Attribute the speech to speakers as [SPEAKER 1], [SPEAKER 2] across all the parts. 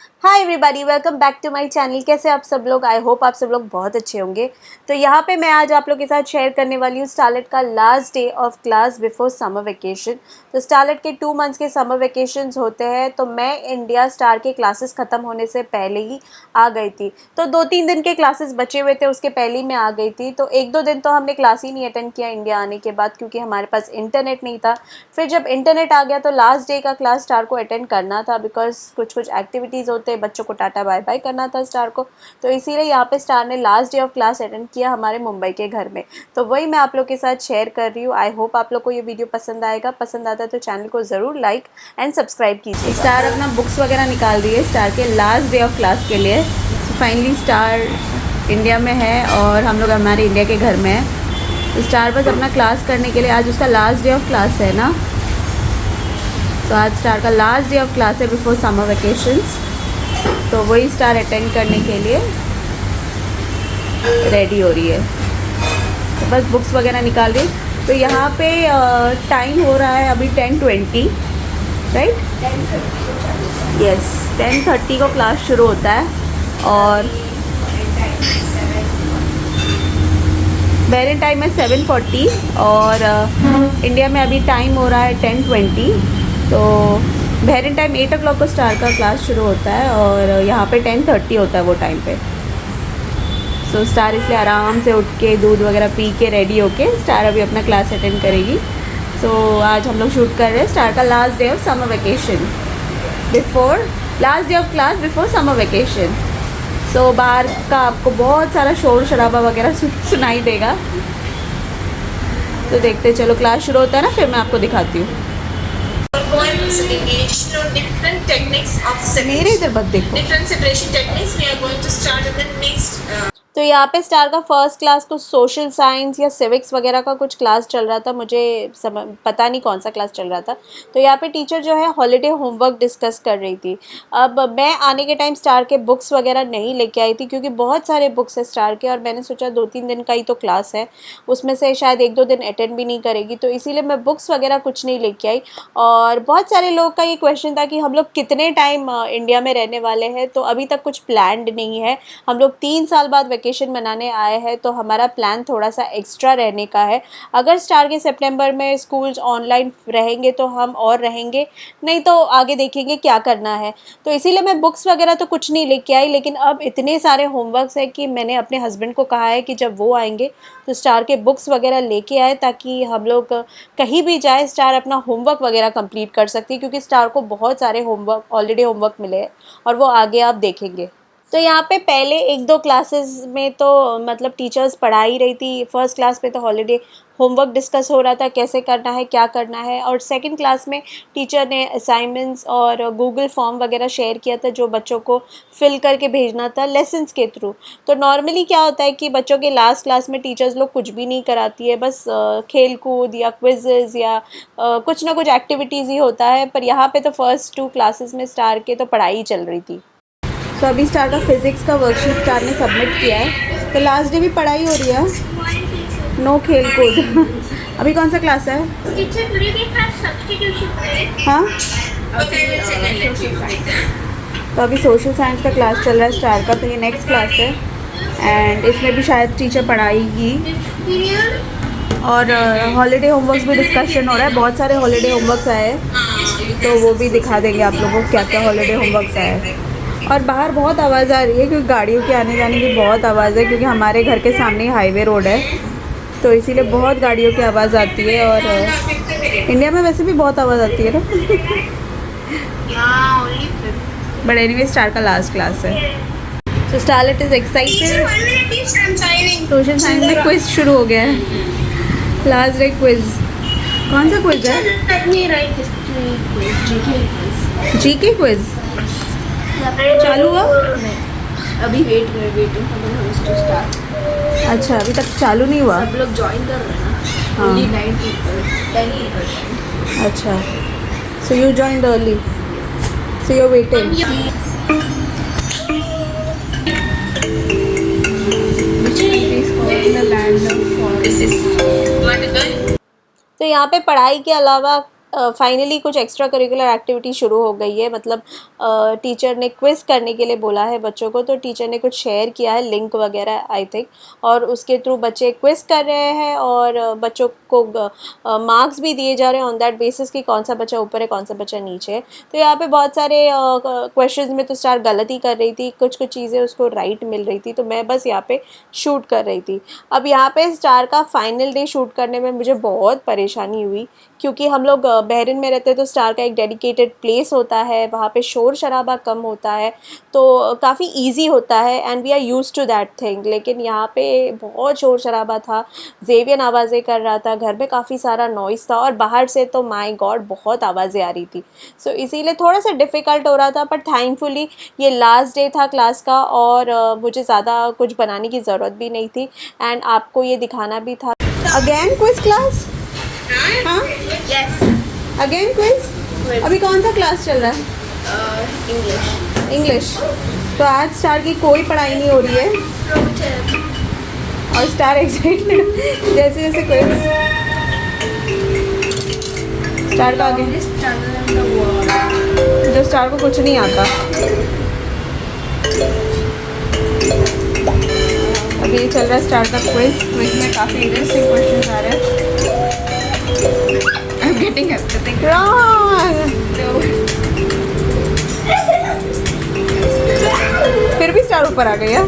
[SPEAKER 1] Hi everybody, welcome back to my channel. कैसे आप सब लोग? आई होप आप सब लोग बहुत अच्छे होंगे। तो यहाँ पे मैं आज आप लोग के साथ शेयर करने वाली हूँ स्टारलेट का last day of class before summer vacation. तो स्टारलेट के 2 मंथ्स के समर वेकेशंस होते हैं, तो मैं इंडिया स्टार के क्लासेस ख़त्म होने से पहले ही आ गई थी। तो 2-3 दिन के क्लासेस बचे हुए थे, उसके पहले ही मैं आ गई थी। तो 1-2 दिन तो हमने क्लास ही नहीं अटेंड किया इंडिया आने के बाद, क्योंकि हमारे पास इंटरनेट नहीं था। फिर जब इंटरनेट आ गया तो लास्ट डे का क्लास स्टार को अटेंड करना था, बिकॉज कुछ एक्टिविटीज़ होते, बच्चों को टाटा बाय बाय करना था स्टार को। तो इसीलिए यहाँ पे स्टार ने last day of class attend किया हमारे मुंबई के घर में। तो वही मैं आप लोग के साथ शेयर कर रही हूँ। आई होप आप लोग को ये वीडियो पसंद आएगा। पसंद आता है तो चैनल को ज़रूर लाइक एंड सब्सक्राइब कीजिए। स्टार अपना बुक्स वगैरह निकाल दिए स्टार के लास्ट डे ऑफ क्लास के लिए। फाइनली स्टार इंडिया में है और हम लोग हमारे इंडिया के घर में है। तो स्टार बस अपना क्लास करने के लिए, आज उसका लास्ट डे ऑफ क्लास है ना, तो आज स्टार का लास्ट डे ऑफ क्लास है बिफोर समर वेकेशंस। तो वही स्टार अटेंड करने के लिए रेडी हो रही है। तो बस बुक्स वगैरह निकाल रही। तो यहाँ पे टाइम हो रहा है अभी 10:20, राइट? 10:30 यस, 10:30 को क्लास शुरू होता है और बहरीन टाइम है 7:40 और इंडिया में अभी टाइम हो रहा है 10:20। तो बहरीन टाइम 8 o'clock को स्टार का क्लास शुरू होता है और यहाँ पे 10:30 होता है वो टाइम पे। सो स्टार इसलिए आराम से उठ के दूध वगैरह पी के रेडी होके स्टार अभी अपना क्लास अटेंड करेगी। सो आज हम लोग शूट कर रहे हैं स्टार का last day of summer vacation before last day of class before summer vacation. So बाहर का आपको बहुत सारा शोर शराबा वगैरह सुनाई देगा। तो देखते चलो, क्लास शुरू होता है ना, फिर मैं आपको दिखाती हूँ।
[SPEAKER 2] Different techniques of separation.
[SPEAKER 1] मेरे इधर मत देखो।
[SPEAKER 2] Different separation techniques. We are going to start in the next.
[SPEAKER 1] तो यहाँ पे स्टार का फर्स्ट क्लास कुछ सोशल साइंस या सिविक्स वगैरह का कुछ क्लास चल रहा था, मुझे पता नहीं कौन सा क्लास चल रहा था। तो यहाँ पे टीचर जो है हॉलीडे होमवर्क डिस्कस कर रही थी। अब मैं आने के टाइम स्टार के बुक्स वगैरह नहीं लेके आई थी, क्योंकि बहुत सारे बुक्स है स्टार के और मैंने सोचा 2-3 दिन का ही तो क्लास है, उसमें से शायद 1-2 दिन अटेंड भी नहीं करेगी। तो इसीलिए मैं बुक्स वगैरह कुछ नहीं लेके आई। और बहुत सारे लोग का ये क्वेश्चन था कि हम लोग कितने टाइम इंडिया में रहने वाले हैं। तो अभी तक कुछ प्लान्ड नहीं है। हम लोग 3 साल बाद वेकेशन मनाने आए हैं, तो हमारा प्लान थोड़ा सा एक्स्ट्रा रहने का है। अगर स्टार के सितंबर में स्कूल्स ऑनलाइन रहेंगे तो हम और रहेंगे, नहीं तो आगे देखेंगे क्या करना है। तो इसीलिए मैं बुक्स वगैरह तो कुछ नहीं लेके आई, लेकिन अब इतने सारे होमवर्क्स हैं कि मैंने अपने हस्बैंड को कहा है कि जब वो आएंगे तो स्टार के बुक्स वगैरह लेके आए, ताकि हम लोग कहीं भी जाए स्टार अपना होमवर्क वगैरह कंप्लीट कर सकती है, क्योंकि स्टार को बहुत सारे होमवर्क ऑलरेडी होमवर्क मिले हैं और वो आगे आप देखेंगे। तो यहाँ पे पहले 1-2 क्लासेस में तो मतलब टीचर्स पढ़ा ही रही थी। फर्स्ट क्लास में तो हॉलीडे होमवर्क डिस्कस हो रहा था, कैसे करना है क्या करना है। और सेकंड क्लास में टीचर ने असाइनमेंट्स और गूगल फॉर्म वगैरह शेयर किया था, जो बच्चों को फिल करके भेजना था लेसन्स के थ्रू। तो नॉर्मली क्या होता है कि बच्चों के लास्ट क्लास में टीचर्स लोग कुछ भी नहीं कराती है, बस खेल कूद या क्विज़ेज़ या कुछ ना कुछ एक्टिविटीज़ ही होता है। पर यहाँ पे तो फर्स्ट 2 क्लासेस में स्टार के तो पढ़ाई चल रही थी। तो अभी स्टार का फिज़िक्स का वर्कशीट स्टार ने सबमिट किया है। तो लास्ट डे भी पढ़ाई हो रही है, नो खेल कूद। अभी कौन सा क्लास है? हाँ, तो अभी सोशल साइंस का क्लास चल रहा है स्टार का। तो ये नेक्स्ट क्लास है एंड इसमें भी शायद टीचर पढ़ाएगी। और हॉलीडे होमवर्क्स भी डिस्कशन हो रहा है। बहुत सारे हॉलीडे होमवर्क्स आए हैं, तो वो भी दिखा देंगे आप लोगों को क्या क्या हॉलीडे होमवर्क्स आए हैं। और बाहर बहुत आवाज़ आ रही है, क्योंकि गाड़ियों के आने जाने की बहुत आवाज़ है, क्योंकि हमारे घर के सामने ही हाईवे रोड है, तो इसीलिए बहुत गाड़ियों की आवाज़ आती है। और इंडिया में वैसे भी बहुत आवाज़ आती है ना। बट एनीवे स्टार का लास्ट क्लास है। तो starlet is excited. Social science में क्विज शुरू हो गया है, लास्ट डे क्विज। कौन सा क्विज है? जीके क्विज चालू हुआ?
[SPEAKER 3] अभी वेटिंग टू स्टार्ट।
[SPEAKER 1] अच्छा, अभी तक चालू नहीं हुआ।
[SPEAKER 3] सब लोग ज्वाइन कर रहे हैं ना।
[SPEAKER 1] हाँ।
[SPEAKER 3] Only 9 people, 10 people।
[SPEAKER 1] अच्छा, so you joined early, so you waiting. तो यहाँ पे पढ़ाई के अलावा फाइनली कुछ एक्स्ट्रा करिकुलर एक्टिविटी शुरू हो गई है, मतलब टीचर ने क्विज़ करने के लिए बोला है बच्चों को, तो टीचर ने कुछ शेयर किया है लिंक वगैरह आई थिंक, और उसके थ्रू बच्चे क्विज़ कर रहे हैं और बच्चों को मार्क्स भी दिए जा रहे हैं ऑन दैट बेसिस कि कौन सा बच्चा ऊपर है कौन सा बच्चा नीचे है। तो यहाँ पे बहुत सारे क्वेश्चंस में तो स्टार गलती कर रही थी, कुछ चीज़ें उसको राइट मिल रही थी, तो मैं बस यहाँ पे शूट कर रही थी। अब यहाँ पे स्टार का फाइनल डे शूट करने में मुझे बहुत परेशानी हुई, क्योंकि हम लोग बहरीन में रहते हैं तो स्टार का एक डेडिकेटेड प्लेस होता है, वहाँ पे शोर शराबा कम होता है, तो काफ़ी इजी होता है and we are used to that thing. लेकिन यहाँ पे बहुत शोर शराबा था, जेवियन आवाज़ें कर रहा था, घर में काफ़ी सारा नॉइज़ था और बाहर से तो माय गॉड बहुत आवाज़ें आ रही थी। सो इसीलिए थोड़ा सा डिफ़िकल्ट हो रहा था, बट थैंकफुली ये लास्ट डे था क्लास का और मुझे ज़्यादा कुछ बनाने की ज़रूरत भी नहीं थी एंड आपको ये दिखाना भी था। Again quiz class? हाँ,
[SPEAKER 3] यस,
[SPEAKER 1] अगेन क्विज। अभी कौन सा क्लास चल रहा है?
[SPEAKER 3] इंग्लिश।
[SPEAKER 1] इंग्लिश। तो आज स्टार की कोई पढ़ाई नहीं हो रही है और स्टार एक्साइटेड जैसे जैसे क्विज स्टार का आगे, जो स्टार को कुछ नहीं आता। अभी ये चल रहा है स्टार का क्विज में काफ़ी इंटरेस्टिंग क्वेश्चन आ रहे हैं।
[SPEAKER 3] I'm getting everything
[SPEAKER 1] Wrong! फिर भी स्टार ऊपर आ गई है।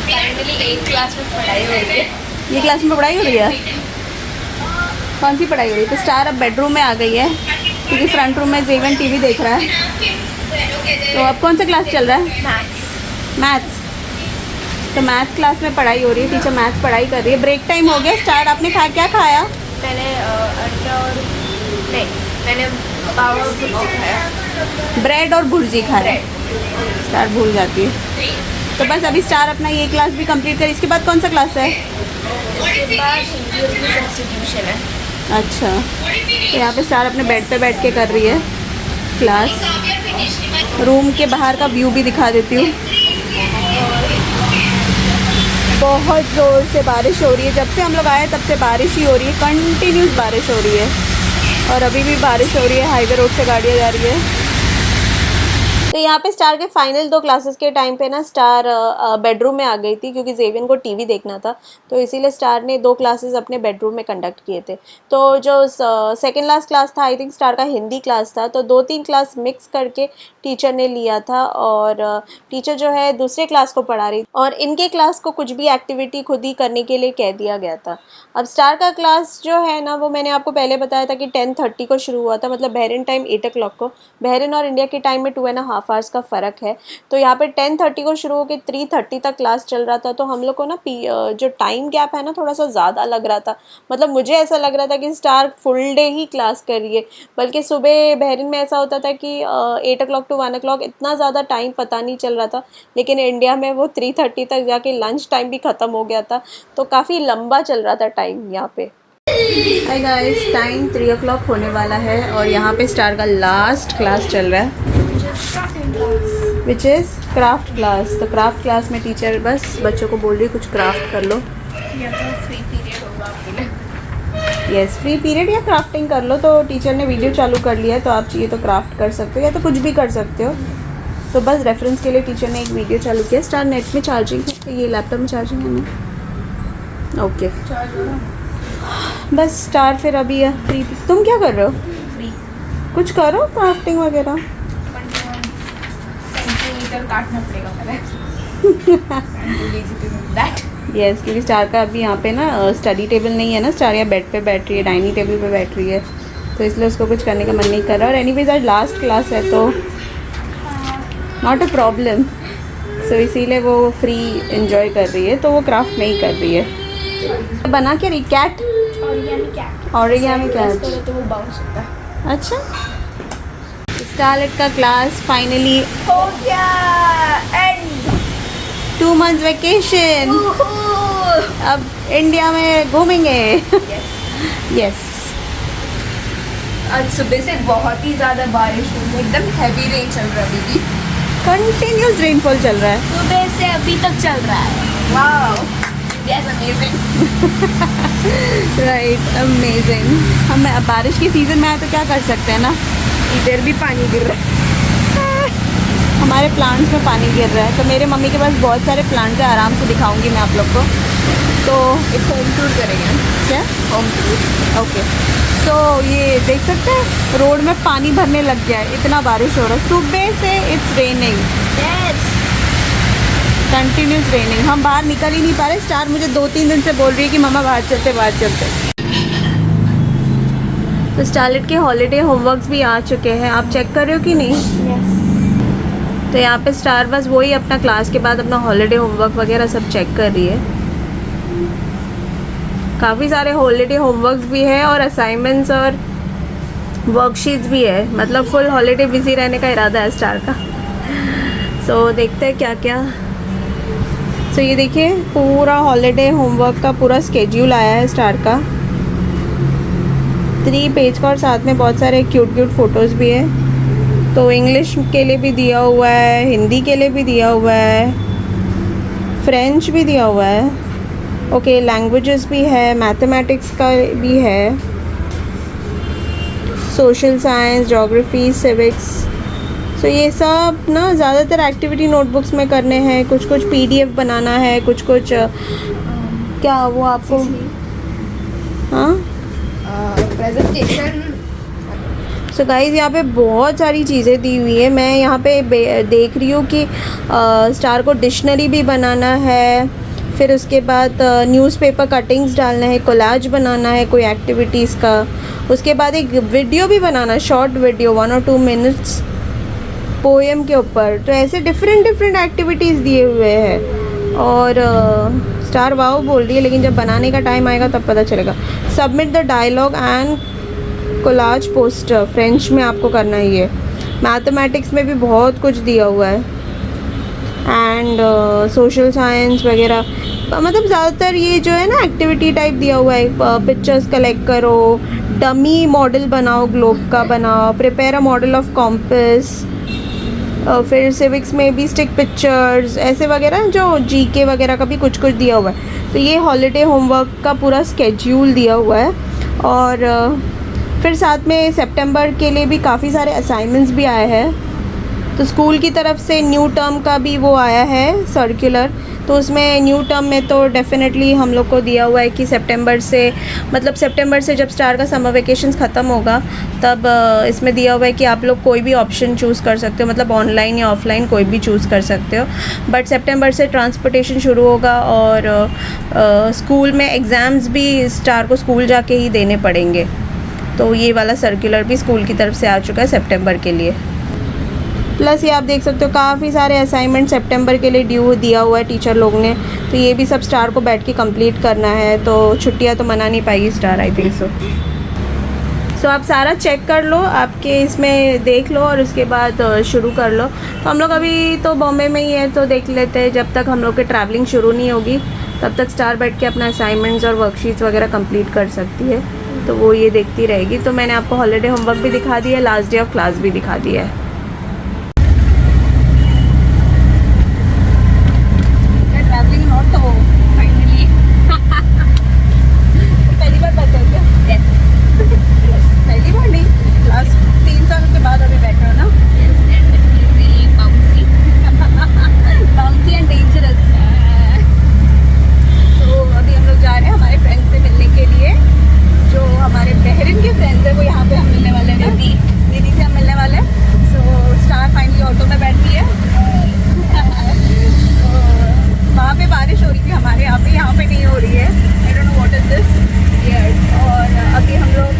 [SPEAKER 3] फाइनली एक क्लास में पढ़ाई हो रही है।
[SPEAKER 1] ये क्लास में पढ़ाई हो रही है? कौन सी पढ़ाई हो रही है? तो स्टार अब बेडरूम में आ गई है क्योंकि फ्रंट रूम में जेवन टीवी देख रहा है। तो अब कौन सा क्लास चल रहा है? मैथ्स। तो मैथ्स क्लास में पढ़ाई हो रही है, टीचर मैथ्स पढ़ाई कर रही है। ब्रेक टाइम हो गया। स्टार आपने क्या खाया?
[SPEAKER 3] मैंने अंडा और नहीं, मैंने पाव और भुर्जी खाया।
[SPEAKER 1] ब्रेड और भुर्जी खाया। स्टार भूल जाती है। तो बस अभी स्टार अपना ये क्लास भी कंप्लीट कर, इसके बाद कौन सा क्लास है?
[SPEAKER 3] इसके बाद हिंदी में सब्स्टिट्यूशन है।
[SPEAKER 1] अच्छा, तो यहाँ पे स्टार अपने बेड पे बैठ के कर रही है क्लास। रूम के बाहर का व्यू भी दिखा देती हूँ। बहुत ज़ोर से बारिश हो रही है, जब से हम लोग आए तब से बारिश ही हो रही है, कंटिन्यूस बारिश हो रही है और अभी भी बारिश हो रही है। हाईवे रोड से गाड़ियाँ जा रही है। तो यहाँ पे स्टार के फाइनल 2 क्लासेस के टाइम पे ना स्टार बेडरूम में आ गई थी क्योंकि जेवियन को टीवी देखना था, तो इसीलिए स्टार ने 2 क्लासेस अपने बेडरूम में कंडक्ट किए थे। तो जो सेकेंड लास्ट क्लास था आई थिंक स्टार का हिंदी क्लास था, तो 2-3 क्लास मिक्स करके टीचर ने लिया था और टीचर जो है दूसरे क्लास को पढ़ा रही और इनके क्लास को कुछ भी एक्टिविटी खुद ही करने के लिए कह दिया गया था। अब स्टार का क्लास जो है ना वो मैंने आपको पहले बताया था कि 10:30 को शुरू हुआ था, मतलब बहरीन टाइम 8 o'clock को। बहरीन और इंडिया के टाइम में 2.5 आवर्स का फ़र्क है। तो यहाँ पे 10:30 को शुरू होकर 3:30 तक क्लास चल रहा था, तो हम लोग को ना जो टाइम गैप है ना थोड़ा सा ज़्यादा लग रहा था। मतलब मुझे ऐसा लग रहा था कि स्टार फुल डे ही क्लास कर रही है, बल्कि सुबह बहरीन में ऐसा होता था कि 8 o'clock to 1 o'clock इतना ज़्यादा टाइम पता नहीं चल रहा था, लेकिन इंडिया में वो 3:30 तक जाके लंच टाइम भी ख़त्म हो गया था, तो काफ़ी लंबा चल रहा था टाइम यहाँ पे। हाय गाइस, टाइम 3 o'clock होने वाला है और यहाँ पे स्टार का लास्ट क्लास चल रहा है विच इज़ क्राफ्ट क्लास। तो क्राफ्ट क्लास में टीचर बस बच्चों को बोल रही है कुछ क्राफ्ट कर लो।
[SPEAKER 3] या तो फ्री पीरियड होगा आपके लिए।
[SPEAKER 1] यस, फ्री पीरियड या क्राफ्टिंग कर लो। तो टीचर ने वीडियो चालू कर लिया है, तो आप चाहिए तो क्राफ्ट कर सकते हो या तो कुछ भी कर सकते हो। तो बस रेफरेंस के लिए टीचर ने एक वीडियो चालू किया। स्टार नेट में चार्जिंग है, ये लैपटॉप में चार्जिंग है ना? ओके, बस स्टार फिर अभी फ्री। तुम क्या कर रहे हो?
[SPEAKER 3] फ्री
[SPEAKER 1] कुछ करो क्राफ्टिंग वगैरह।
[SPEAKER 3] सेंटीमीटर काटना पड़ेगा पहले।
[SPEAKER 1] यस, क्योंकि स्टार का अभी यहाँ पे ना स्टडी टेबल नहीं है ना, स्टार यहाँ बेड पे बैठ रही है, डाइनिंग टेबल पे बैठ रही है, तो इसलिए उसको कुछ करने का मन नहीं कर रहा। और एनीवेज आज लास्ट क्लास है तो नॉट अ प्रॉब्लम, सो इसीलिए वो फ्री एंजॉय कर रही है, तो वो क्राफ्ट नहीं कर रही है। बना क्या रही? कैट? Origami cat.
[SPEAKER 3] तो वो बाउंस होता है।
[SPEAKER 1] अच्छा, स्टारलेट का क्लास फाइनली
[SPEAKER 3] हो गया एंड
[SPEAKER 1] 2 months वेकेशन। अब इंडिया में घूमेंगे। यस।
[SPEAKER 3] आज सुबह से बहुत ही ज़्यादा बारिश हुई है, एकदम हैवी रेन चल रहा है अभी भी।
[SPEAKER 1] कंटिन्यूस रेनफॉल चल रहा है
[SPEAKER 3] सुबह से अभी तक चल रहा है। Wow, that's amazing.
[SPEAKER 1] Right, amazing. हम बारिश के सीज़न में आए तो क्या कर सकते हैं ना।
[SPEAKER 3] इधर भी पानी गिर रहा है।
[SPEAKER 1] हमारे प्लांट्स में पानी गिर रहा है, तो मेरे मम्मी के पास बहुत सारे प्लांट्स हैं, आराम से दिखाऊंगी मैं आप लोग को। तो
[SPEAKER 3] एक होम टूर करेंगे हम।
[SPEAKER 1] क्या,
[SPEAKER 3] होम टूर।
[SPEAKER 1] ओके। तो ये देख सकते हैं रोड में पानी भरने लग गया है, इतना बारिश हो रहा है सुबह से। It's raining,
[SPEAKER 3] yes,
[SPEAKER 1] continuous raining. हम बाहर निकल ही नहीं पा रहे। स्टार मुझे 2-3 दिन से बोल रही है कि मम्मा बाहर चलते, बाहर चलते। तो स्टारलेट के हॉलीडे होमवर्क्स भी आ चुके हैं, आप चेक कर रहे हो कि नहीं?
[SPEAKER 3] यस।
[SPEAKER 1] तो यहाँ पे स्टार बस वही अपना क्लास के बाद अपना हॉलीडे होमवर्क वगैरह सब चेक कर रही है। काफ़ी सारे हॉलीडे होमवर्क्स भी है और असाइनमेंट्स और वर्कशीट्स भी है, मतलब फुल हॉलीडे बिजी रहने का इरादा है स्टार का। सो देखते हैं क्या क्या। सो ये देखिए पूरा हॉलीडे होमवर्क का पूरा स्केड्यूल आया है स्टार का, 3 पेज का, और साथ में बहुत सारे क्यूट क्यूट फ़ोटोज़ भी है। तो इंग्लिश के लिए भी दिया हुआ है, हिंदी के लिए भी दिया हुआ है, फ्रेंच भी दिया हुआ है, ओके, लैंग्वेजेस भी है, मैथमेटिक्स का भी है, सोशल साइंस, ज्योग्राफी, सिविक्स। सो ये सब ना ज़्यादातर एक्टिविटी नोटबुक्स में करने हैं, कुछ कुछ PDF बनाना है, कुछ कुछ क्या वो आपको, हाँ,
[SPEAKER 3] प्रेजेंटेशन।
[SPEAKER 1] सो गाइज़ यहाँ पे बहुत सारी चीज़ें दी हुई है। मैं यहाँ पे देख रही हूँ कि स्टार को डिक्शनरी भी बनाना है, फिर उसके बाद न्यूज़पेपर कटिंग्स डालना है, कोलाज बनाना है कोई एक्टिविटीज़ का, उसके बाद एक वीडियो भी बनाना है, शॉर्ट वीडियो 1 और 2 मिनट्स पोएम के ऊपर। तो ऐसे डिफरेंट एक्टिविटीज़ दिए हुए हैं। और स्टार वाओ बोल रही है, लेकिन जब बनाने का टाइम आएगा तब पता चलेगा। Submit the dialogue and collage poster, French में आपको करना ही है। मैथमेटिक्स में भी बहुत कुछ दिया हुआ है, एंड सोशल साइंस वगैरह, मतलब ज़्यादातर ये जो है ना एक्टिविटी टाइप दिया हुआ है। पिक्चर्स कलेक्ट करो, डमी मॉडल बनाओ, ग्लोब का बनाओ, prepare a model of compass, फिर सिविक्स में भी स्टिक पिक्चर्स ऐसे वगैरह, जो GK वगैरह का भी कुछ कुछ दिया हुआ है। तो ये हॉलीडे होमवर्क का पूरा स्केड्यूल दिया हुआ है। और फिर साथ में सितंबर के लिए भी काफ़ी सारे असाइनमेंट्स भी आए हैं। तो स्कूल की तरफ से न्यू टर्म का भी वो आया है सर्कुलर, तो उसमें न्यू टर्म में तो डेफिनेटली हम लोग को दिया हुआ है कि सितंबर से, मतलब सितंबर से जब स्टार का समर वेकेशंस ख़त्म होगा तब इसमें दिया हुआ है कि आप लोग कोई भी ऑप्शन चूज़ कर सकते हो, मतलब ऑनलाइन या ऑफलाइन कोई भी चूज़ कर सकते हो। बट सितंबर से ट्रांसपोर्टेशन शुरू होगा और स्कूल में एग्ज़ाम्स भी स्टार को स्कूल जाके ही देने पड़ेंगे। तो ये वाला सर्कुलर भी स्कूल की तरफ से आ चुका है सितंबर के लिए। प्लस ये आप देख सकते हो काफ़ी सारे असाइनमेंट सितंबर के लिए ड्यू दिया हुआ है टीचर लोग ने, तो ये भी सब स्टार को बैठ के कंप्लीट करना है। तो छुट्टियां तो मना नहीं पाएगी स्टार, आई थिंक सो आप सारा चेक कर लो, आपके इसमें देख लो और उसके बाद शुरू कर लो। तो हम लोग अभी तो बॉम्बे में ही है, तो देख लेते हैं, जब तक हम लोग की ट्रैवलिंग शुरू नहीं होगी तब तक स्टार बैठ के अपना असाइनमेंट्स और वर्कशीट्स वगैरह कंप्लीट कर सकती है। तो वो ये देखती रहेगी। तो मैंने आपको हॉलीडे होमवर्क भी दिखा दिया है, लास्ट डे ऑफ क्लास भी दिखा दिया है। ट्रैवलिंग नॉट हो फाइनली पहली बार बैठे हो क्या? पहली बार नहीं, लास्ट 3 साल के बाद अभी बैठे हो ना? Bouncy and dangerous. तो अभी हम लोग जा रहे हैं हमारे फ्रेंड्स से मिलने के लिए, जो हमारे बहरीन के फ्रेंड्स हैं, वो यहाँ पे हम मिलने वाले हैं। दीदी से हम मिलने वाले हैं। सो स्टार फाइनली ऑटो में बैठी है। तो वहाँ पे बारिश हो रही थी हमारे यहाँ पे नहीं हो रही है। I don't know what is this. और अभी हम लोग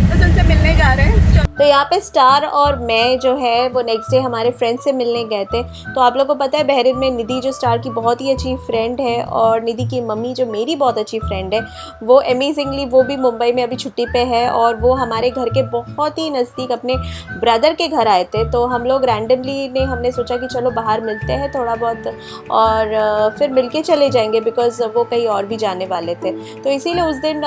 [SPEAKER 1] बस उनसे मिलने जा रहे हैं। तो यहाँ पे स्टार और मैं जो है वो नेक्स्ट डे हमारे फ्रेंड से मिलने गए थे। तो आप लोगों को पता है बहरीन में निधि जो स्टार की बहुत ही अच्छी फ्रेंड है, और निधि की मम्मी जो मेरी बहुत अच्छी फ्रेंड है, वो अमेजिंगली वो भी मुंबई में अभी छुट्टी पे है, और वो हमारे घर के बहुत ही नज़दीक अपने ब्रदर के घर आए थे। तो हम लोग रैंडमली हमने सोचा कि चलो बाहर मिलते हैं थोड़ा बहुत, और फिर मिलके चले जाएंगे, बिकॉज़ वो कहीं और भी जाने वाले थे। तो इसीलिए उस दिन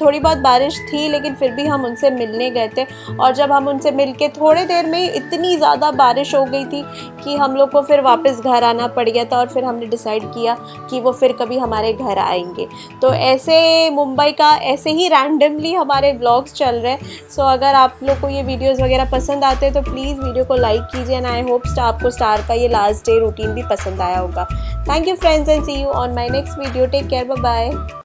[SPEAKER 1] थोड़ी बहुत बारिश थी, लेकिन फिर भी हम उनसे मिलने गए थे। और जब हम हम उनसे मिलके थोड़े देर में इतनी ज़्यादा बारिश हो गई थी कि हम लोग को फिर वापस घर आना पड़ गया था, और फिर हमने डिसाइड किया कि वो फिर कभी हमारे घर आएंगे। तो ऐसे मुंबई का ऐसे ही रैंडमली हमारे ब्लॉग्स चल रहे हैं। सो अगर आप लोग को ये वीडियोस वगैरह पसंद आते हैं तो प्लीज़ वीडियो को लाइक कीजिए, एंड आई होप आपको स्टार का ये लास्ट डे रूटीन भी पसंद आया होगा। Thank you friends, and see you on my next video. Take care, bye bye.